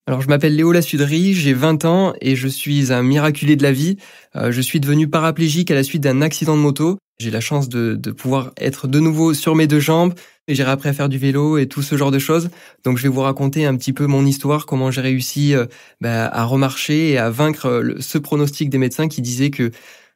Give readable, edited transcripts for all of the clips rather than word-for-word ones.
Alors, je m'appelle Léo Lasudry, j'ai 20 ans et je suis un miraculé de la vie. Je suis devenu paraplégique à la suite d'un accident de moto. J'ai la chance de pouvoir être de nouveau sur mes deux jambes et j'ai appris à faire du vélo et tout ce genre de choses. Donc, je vais vous raconter un petit peu mon histoire, comment j'ai réussi à remarcher et à vaincre ce pronostic des médecins qui disaient que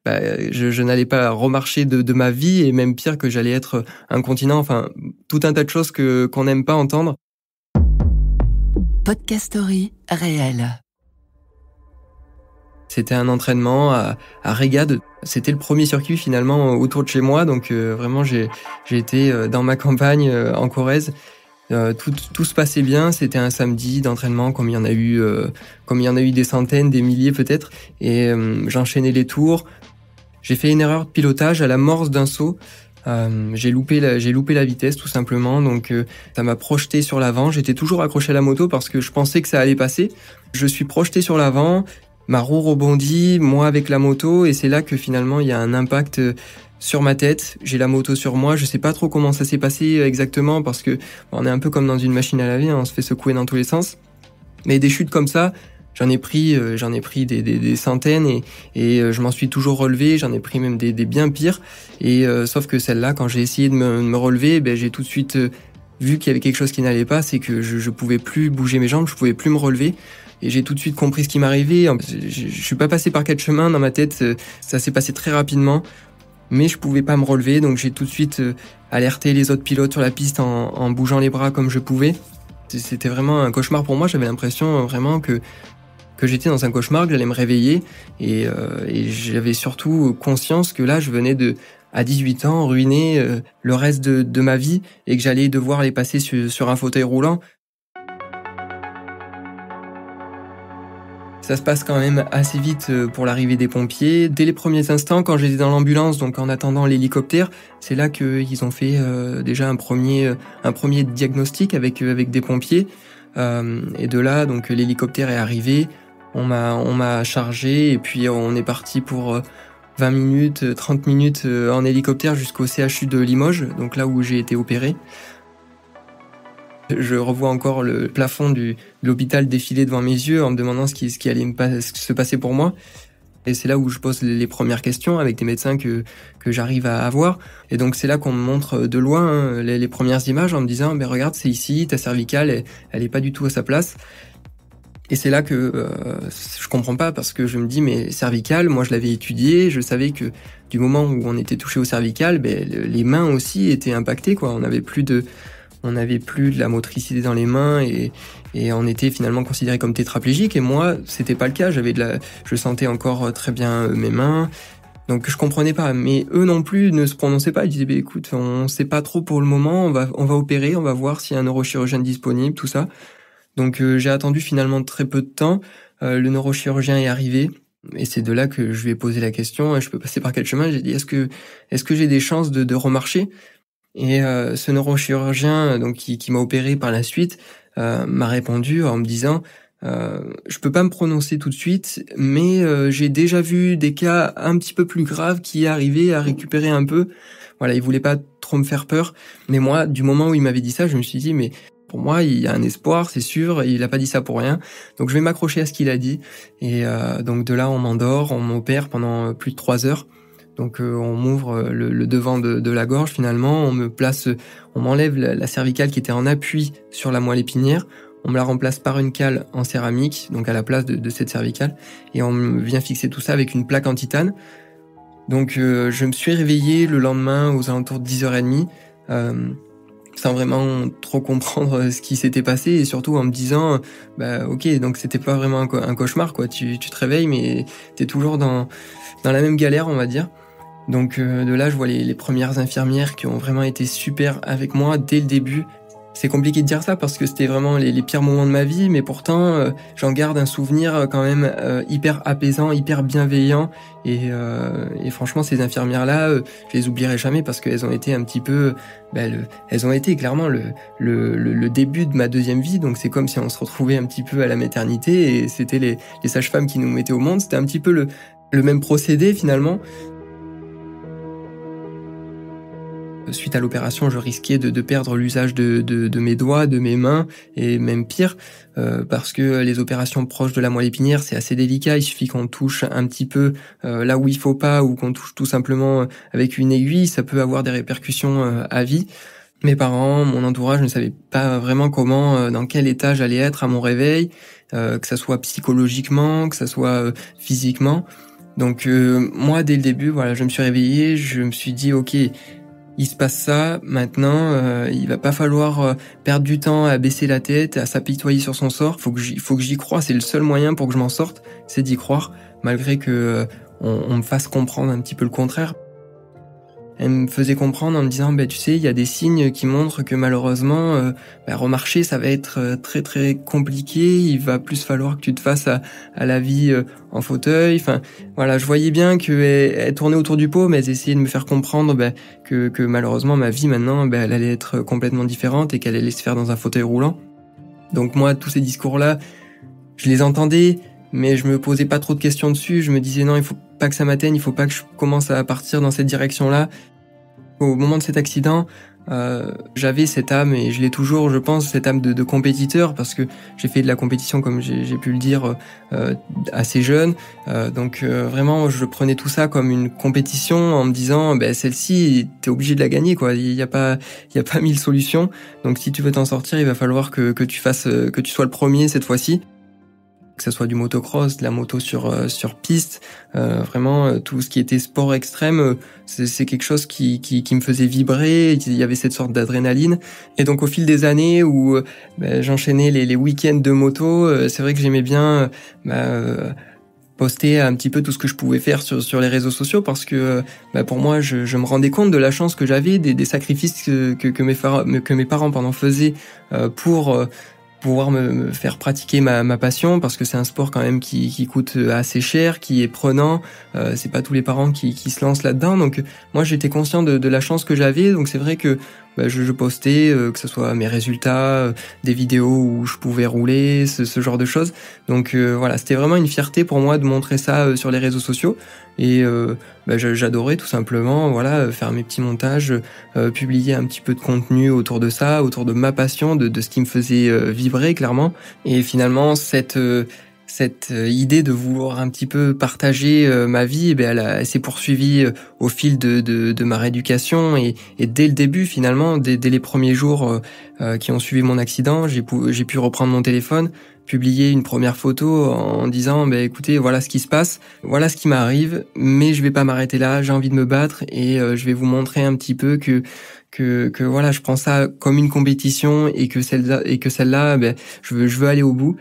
je n'allais pas remarcher de ma vie et même pire que j'allais être incontinent. Enfin, tout un tas de choses qu'on n'aime pas entendre. Podcast Story réel. C'était un entraînement à Régade. C'était le premier circuit finalement autour de chez moi, donc vraiment j'ai été dans ma campagne en Corrèze. Tout se passait bien. C'était un samedi d'entraînement comme il y en a eu des centaines, des milliers peut-être. Et j'enchaînais les tours. J'ai fait une erreur de pilotage à l'amorce d'un saut. J'ai loupé la vitesse tout simplement, donc ça m'a projeté sur l'avant. J'étais toujours accroché à la moto parce que je pensais que ça allait passer. Je suis projeté sur l'avant, ma roue rebondit, moi avec la moto, et c'est là que finalement il y a un impact sur ma tête. J'ai la moto sur moi, je sais pas trop comment ça s'est passé exactement parce que on est un peu comme dans une machine à laver, hein, on se fait secouer dans tous les sens. Mais des chutes comme ça, j'en ai pris des centaines et je m'en suis toujours relevé. J'en ai pris même des bien pires. Et sauf que celle-là, quand j'ai essayé de me relever, j'ai tout de suite vu qu'il y avait quelque chose qui n'allait pas. C'est que je pouvais plus bouger mes jambes, je pouvais plus me relever. Et j'ai tout de suite compris ce qui m'arrivait. Je suis pas passé par quatre chemins dans ma tête. Ça s'est passé très rapidement. Mais je pouvais pas me relever, donc j'ai tout de suite alerté les autres pilotes sur la piste en bougeant les bras comme je pouvais. C'était vraiment un cauchemar pour moi. J'avais l'impression vraiment que j'étais dans un cauchemar, que j'allais me réveiller et j'avais surtout conscience que là je venais à 18 ans ruiner le reste de ma vie et que j'allais devoir les passer sur un fauteuil roulant. Ça se passe quand même assez vite pour l'arrivée des pompiers. Dès les premiers instants, quand j'étais dans l'ambulance, donc en attendant l'hélicoptère, c'est là qu'ils ont fait déjà un premier diagnostic avec des pompiers. Et de là, donc l'hélicoptère est arrivé. On m'a chargé et puis on est parti pour 20 minutes, 30 minutes en hélicoptère jusqu'au CHU de Limoges, donc là où j'ai été opéré. Je revois encore le plafond de l'hôpital défiler devant mes yeux en me demandant ce qui allait se passer pour moi. Et c'est là où je pose les premières questions avec des médecins que j'arrive à avoir. Et donc c'est là qu'on me montre de loin les premières images en me disant regarde, c'est ici, ta cervicale, elle est pas du tout à sa place. Et c'est là que je comprends pas parce que je me dis mais cervicale, moi je l'avais étudié, je savais que du moment où on était touché au cervical, les mains aussi étaient impactées quoi. On n'avait plus de la motricité dans les mains et on était finalement considéré comme tétraplégique. Et moi, c'était pas le cas. Je sentais encore très bien mes mains. Donc je comprenais pas. Mais eux non plus ne se prononçaient pas. Ils disaient écoute, on sait pas trop pour le moment. On va opérer, on va voir s'il y a un neurochirurgien disponible, tout ça. Donc j'ai attendu finalement très peu de temps. Le neurochirurgien est arrivé. Et c'est de là que je lui ai posé la question. Je peux passer par quel chemin? J'ai dit est-ce que j'ai des chances de remarcher? Et ce neurochirurgien donc qui m'a opéré par la suite m'a répondu en me disant je peux pas me prononcer tout de suite, mais j'ai déjà vu des cas un petit peu plus graves qui arrivaient à récupérer un peu. Voilà, il voulait pas trop me faire peur, mais moi, du moment où il m'avait dit ça, je me suis dit mais pour moi, il y a un espoir, c'est sûr, il a pas dit ça pour rien. Donc je vais m'accrocher à ce qu'il a dit et donc de là on m'endort, on m'opère pendant plus de 3 heures. Donc on m'ouvre le devant de la gorge finalement, on m'enlève la cervicale qui était en appui sur la moelle épinière, on me la remplace par une cale en céramique, donc à la place de cette cervicale, et on me vient fixer tout ça avec une plaque en titane. Donc je me suis réveillé le lendemain aux alentours de 10h30, sans vraiment trop comprendre ce qui s'était passé et surtout en me disant ok, donc c'était pas vraiment un cauchemar quoi, tu te réveilles mais t'es toujours dans la même galère on va dire. Donc de là, je vois les premières infirmières qui ont vraiment été super avec moi dès le début. C'est compliqué de dire ça parce que c'était vraiment les pires moments de ma vie, mais pourtant j'en garde un souvenir quand même hyper apaisant, hyper bienveillant. Et franchement, ces infirmières-là, je les oublierai jamais parce qu'elles ont été un petit peu, elles ont été clairement le début de ma deuxième vie. Donc c'est comme si on se retrouvait un petit peu à la maternité et c'était les sages-femmes qui nous mettaient au monde. C'était un petit peu le même procédé finalement. Suite à l'opération, je risquais de perdre l'usage de mes doigts, de mes mains, et même pire, parce que les opérations proches de la moelle épinière, c'est assez délicat. Il suffit qu'on touche un petit peu là où il faut pas, ou qu'on touche tout simplement avec une aiguille, ça peut avoir des répercussions à vie. Mes parents, mon entourage ne savaient pas vraiment comment, dans quel état j'allais être à mon réveil, que ça soit psychologiquement, que ça soit physiquement. Donc moi, dès le début, voilà, je me suis réveillé, je me suis dit, ok, il se passe ça, maintenant, il va pas falloir perdre du temps à baisser la tête, à s'apitoyer sur son sort. Faut que j'y croie, c'est le seul moyen pour que je m'en sorte, c'est d'y croire, malgré que on me fasse comprendre un petit peu le contraire. Elle me faisait comprendre en me disant, tu sais, il y a des signes qui montrent que malheureusement, remarcher, ça va être très très compliqué. Il va plus falloir que tu te fasses à la vie en fauteuil. Enfin, voilà, je voyais bien qu'elle tournait autour du pot, mais elle essayait de me faire comprendre que malheureusement ma vie maintenant, elle allait être complètement différente et qu'elle allait se faire dans un fauteuil roulant. Donc moi, tous ces discours-là, je les entendais, mais je me posais pas trop de questions dessus. Je me disais non, il faut pas que ça m'atteigne, il faut pas que je commence à partir dans cette direction-là. Au moment de cet accident, j'avais cette âme, et je l'ai toujours, je pense, cette âme de compétiteur, parce que j'ai fait de la compétition, comme j'ai pu le dire, assez jeune. Donc vraiment, je prenais tout ça comme une compétition en me disant, celle-ci, t'es obligé de la gagner, quoi. Il y a pas 1000 solutions. Donc si tu veux t'en sortir, il va falloir que tu sois le premier cette fois-ci. Que ça soit du motocross, de la moto sur piste, vraiment tout ce qui était sport extrême, c'est quelque chose qui me faisait vibrer. Il y avait cette sorte d'adrénaline, et donc au fil des années où j'enchaînais les week-ends de moto, c'est vrai que j'aimais bien poster un petit peu tout ce que je pouvais faire sur les réseaux sociaux, parce que pour moi, je me rendais compte de la chance que j'avais, des sacrifices que mes parents faisaient pour pouvoir me faire pratiquer ma passion, parce que c'est un sport quand même qui coûte assez cher, qui est prenant. C'est pas tous les parents qui se lancent là-dedans. Donc moi, j'étais conscient de la chance que j'avais. Donc c'est vrai que je postais, que ce soit mes résultats, des vidéos où je pouvais rouler, ce genre de choses. Donc voilà, c'était vraiment une fierté pour moi de montrer ça sur les réseaux sociaux. Et j'adorais tout simplement, voilà, faire mes petits montages, publier un petit peu de contenu autour de ça, autour de ma passion, de ce qui me faisait vibrer clairement. Et finalement, cette idée de vouloir un petit peu partager ma vie, elle s'est poursuivie au fil de ma rééducation, et dès le début, finalement, dès les premiers jours qui ont suivi mon accident, j'ai pu reprendre mon téléphone, publier une première photo en disant écoutez, voilà ce qui se passe, voilà ce qui m'arrive, mais je vais pas m'arrêter là, j'ai envie de me battre, et je vais vous montrer un petit peu que voilà, je prends ça comme une compétition, et que celle-là, je veux aller au bout.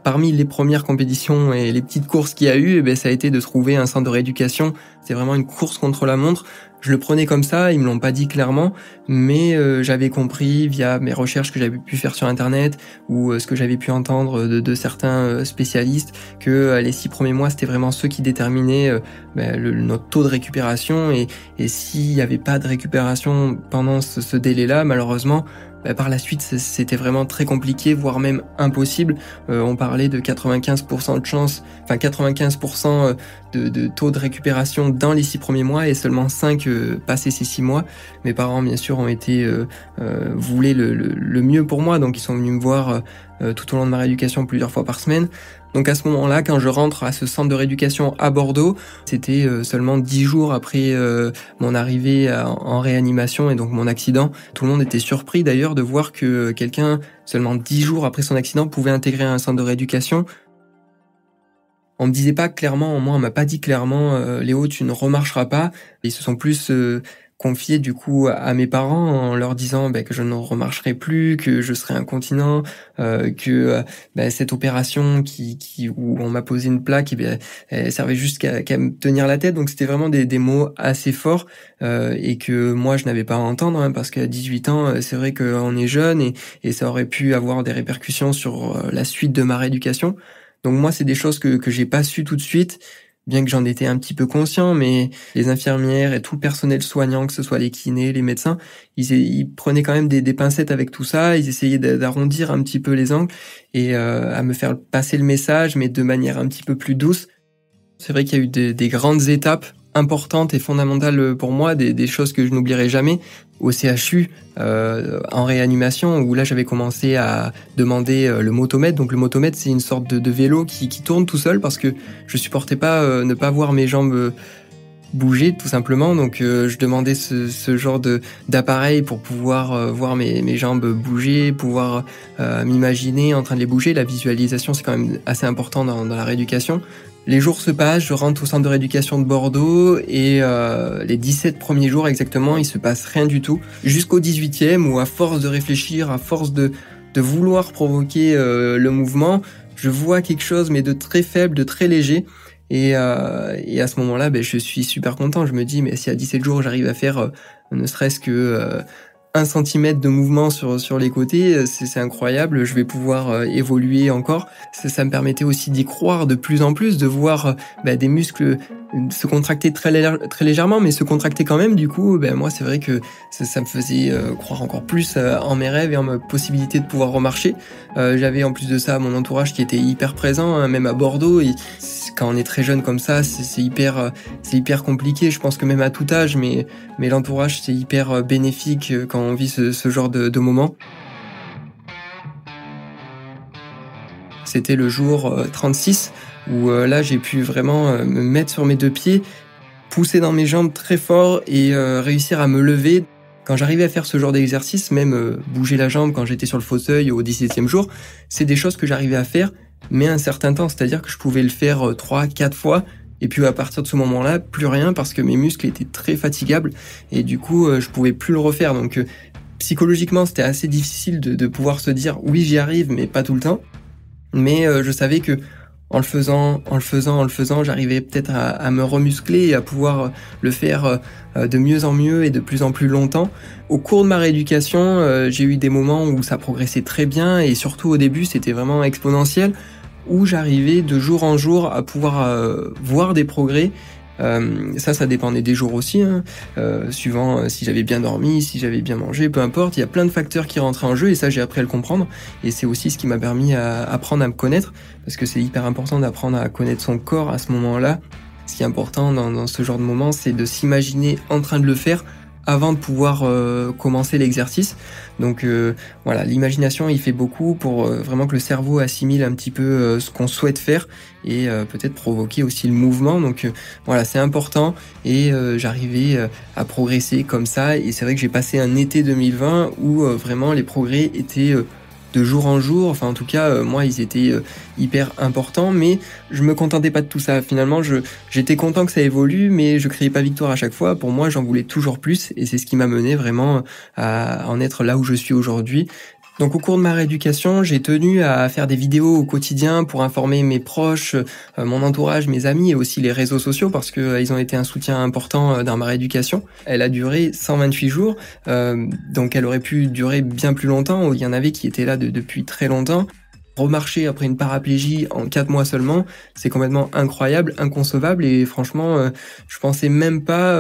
Parmi les premières compétitions et les petites courses qu'il y a eu, ça a été de trouver un centre de rééducation. C'est vraiment une course contre la montre. Je le prenais comme ça, ils me l'ont pas dit clairement, mais j'avais compris via mes recherches que j'avais pu faire sur internet, ou ce que j'avais pu entendre de certains spécialistes, que les 6 premiers mois, c'était vraiment ceux qui déterminaient notre taux de récupération, et s'il y avait pas de récupération pendant ce délai-là, malheureusement, par la suite, c'était vraiment très compliqué, voire même impossible. On parlait de 95% de chance, enfin 95% de taux de récupération dans les 6 premiers mois, et seulement 5 passé ces 6 mois. Mes parents, bien sûr, ont été voulaient le mieux pour moi, donc ils sont venus me voir tout au long de ma rééducation plusieurs fois par semaine. Donc à ce moment-là, quand je rentre à ce centre de rééducation à Bordeaux, c'était seulement 10 jours après mon arrivée en réanimation, et donc mon accident. Tout le monde était surpris d'ailleurs de voir que quelqu'un, seulement 10 jours après son accident, pouvait intégrer un centre de rééducation. On me disait pas clairement, moi on m'a pas dit clairement Léo, tu ne remarcheras pas. Ils se sont plus confiés du coup à mes parents en leur disant que je ne remarcherai plus, que je serai incontinent, que cette opération où on m'a posé une plaque, elle servait juste qu'à me tenir la tête. Donc c'était vraiment des mots assez forts et que moi je n'avais pas à entendre, parce qu'à 18 ans, c'est vrai qu'on est jeune, et ça aurait pu avoir des répercussions sur la suite de ma rééducation. Donc moi, c'est des choses que j'ai pas su tout de suite, bien que j'en étais un petit peu conscient, mais les infirmières et tout le personnel soignant, que ce soit les kinés, les médecins, ils prenaient quand même des pincettes avec tout ça, ils essayaient d'arrondir un petit peu les angles, et à me faire passer le message, mais de manière un petit peu plus douce. C'est vrai qu'il y a eu des grandes étapes importantes et fondamentales pour moi, des choses que je n'oublierai jamais. Au CHU, en réanimation, où là j'avais commencé à demander le motomètre. Donc le motomètre, c'est une sorte de vélo qui tourne tout seul parce que je supportais pas ne pas voir mes jambes bouger tout simplement. Donc je demandais ce genre d'appareil pour pouvoir voir mes jambes bouger, pouvoir m'imaginer en train de les bouger. La visualisation, c'est quand même assez important dans la rééducation. Les jours se passent, je rentre au centre de rééducation de Bordeaux et les 17 premiers jours exactement, il se passe rien du tout. Jusqu'au 18e où à force de réfléchir, à force de vouloir provoquer le mouvement, je vois quelque chose mais de très faible, de très léger. Et à ce moment-là, je suis super content. Je me dis, mais si à 17 jours j'arrive à faire ne serait-ce que 1 centimètre de mouvement sur les côtés, c'est incroyable, je vais pouvoir évoluer encore. Ça me permettait aussi d'y croire de plus en plus, de voir des muscles se contracter très légèrement, mais se contracter quand même. Du coup, moi, c'est vrai que ça me faisait croire encore plus en mes rêves et en ma possibilité de pouvoir remarcher. J'avais en plus de ça mon entourage qui était hyper présent, hein, même à Bordeaux. Et quand on est très jeune comme ça, c'est hyper compliqué. Je pense que même à tout âge, mais l'entourage, c'est hyper bénéfique quand on vit ce genre de moment. C'était le jour 36 où là j'ai pu vraiment me mettre sur mes 2 pieds, pousser dans mes jambes très fort et réussir à me lever. Quand j'arrivais à faire ce genre d'exercice, même bouger la jambe quand j'étais sur le fauteuil au 17e jour, c'est des choses que j'arrivais à faire, mais un certain temps, c'est-à-dire que je pouvais le faire 3-4 fois. Et puis à partir de ce moment-là, plus rien parce que mes muscles étaient très fatigables et du coup je pouvais plus le refaire. Donc psychologiquement c'était assez difficile de pouvoir se dire oui j'y arrive mais pas tout le temps. Mais je savais que en le faisant, j'arrivais peut-être à me remuscler et à pouvoir le faire de mieux en mieux et de plus en plus longtemps. Au cours de ma rééducation, j'ai eu des moments où ça progressait très bien et surtout au début c'était vraiment exponentiel, où j'arrivais de jour en jour à pouvoir voir des progrès. Ça dépendait des jours aussi, hein. Suivant si j'avais bien dormi, si j'avais bien mangé, peu importe. Il y a plein de facteurs qui rentraient en jeu et ça j'ai appris à le comprendre. Et c'est aussi ce qui m'a permis à apprendre à me connaître, parce que c'est hyper important d'apprendre à connaître son corps à ce moment-là. Ce qui est important dans ce genre de moment, c'est de s'imaginer en train de le faire avant de pouvoir commencer l'exercice. Donc voilà, l'imagination il fait beaucoup pour vraiment que le cerveau assimile un petit peu ce qu'on souhaite faire et peut-être provoquer aussi le mouvement. Donc voilà, c'est important et j'arrivais à progresser comme ça et c'est vrai que j'ai passé un été 2020 où vraiment les progrès étaient de jour en jour, enfin en tout cas moi ils étaient hyper importants, mais je me contentais pas de tout ça. Finalement j'étais content que ça évolue, mais je criais pas victoire à chaque fois. Pour moi j'en voulais toujours plus et c'est ce qui m'a mené vraiment à en être là où je suis aujourd'hui. Donc au cours de ma rééducation, j'ai tenu à faire des vidéos au quotidien pour informer mes proches, mon entourage, mes amis et aussi les réseaux sociaux parce que ils ont été un soutien important dans ma rééducation. Elle a duré 128 jours, donc elle aurait pu durer bien plus longtemps. Il y en avait qui étaient là depuis très longtemps. Remarcher après une paraplégie en 4 mois seulement, c'est complètement incroyable, inconcevable et franchement, je pensais même pas...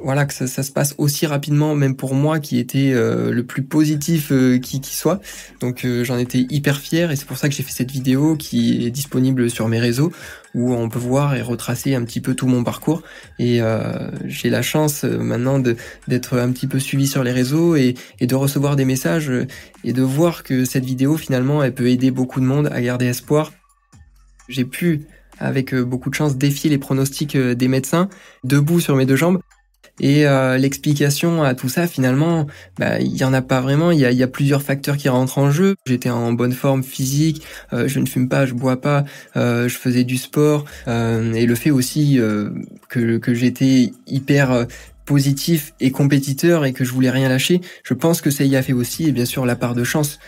voilà que ça se passe aussi rapidement, même pour moi qui était le plus positif qui soit. Donc j'en étais hyper fier et c'est pour ça que j'ai fait cette vidéo qui est disponible sur mes réseaux où on peut voir et retracer un petit peu tout mon parcours. Et j'ai la chance maintenant d'être un petit peu suivi sur les réseaux et de recevoir des messages et de voir que cette vidéo finalement elle peut aider beaucoup de monde à garder espoir. J'ai pu avec beaucoup de chance défier les pronostics des médecins debout sur mes 2 jambes. Et l'explication à tout ça, finalement, il y en a pas vraiment. Il y a plusieurs facteurs qui rentrent en jeu. J'étais en bonne forme physique, je ne fume pas, je bois pas, je faisais du sport, et le fait aussi que j'étais hyper positif et compétiteur et que je voulais rien lâcher, je pense que ça y a fait aussi, et bien sûr la part de chance.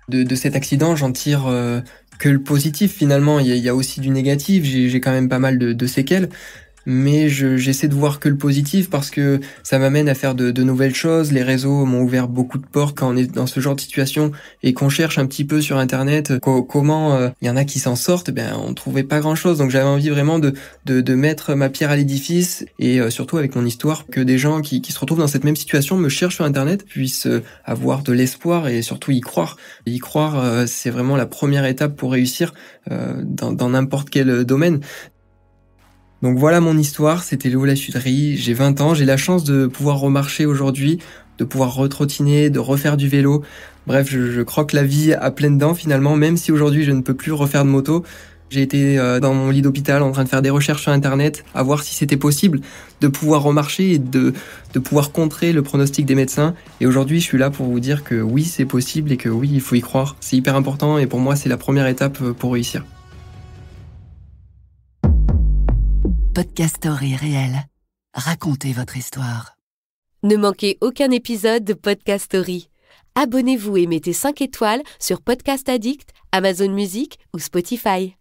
De cet accident, j'en tire que le positif finalement. Il y a aussi du négatif, j'ai quand même pas mal de séquelles. Mais j'essaie de voir que le positif parce que ça m'amène à faire de nouvelles choses. Les réseaux m'ont ouvert beaucoup de portes quand on est dans ce genre de situation et qu'on cherche un petit peu sur internet comment il y en a qui s'en sortent, on trouvait pas grand chose. Donc j'avais envie vraiment de mettre ma pierre à l'édifice et surtout avec mon histoire que des gens qui se retrouvent dans cette même situation me cherchent sur internet puissent avoir de l'espoir et surtout y croire. Y croire, c'est vraiment la première étape pour réussir dans n'importe quel domaine. Donc voilà mon histoire, c'était Léo Lachudrie, j'ai 20 ans, j'ai la chance de pouvoir remarcher aujourd'hui, de pouvoir retrottiner, de refaire du vélo. Bref, je croque la vie à pleines dents finalement, même si aujourd'hui je ne peux plus refaire de moto. J'ai été dans mon lit d'hôpital en train de faire des recherches sur internet, à voir si c'était possible de pouvoir remarcher et de pouvoir contrer le pronostic des médecins. Et aujourd'hui je suis là pour vous dire que oui c'est possible et que oui il faut y croire. C'est hyper important et pour moi c'est la première étape pour réussir. Podcast Story réel. Racontez votre histoire. Ne manquez aucun épisode de Podcast Story. Abonnez-vous et mettez 5 étoiles sur Podcast Addict, Amazon Music ou Spotify.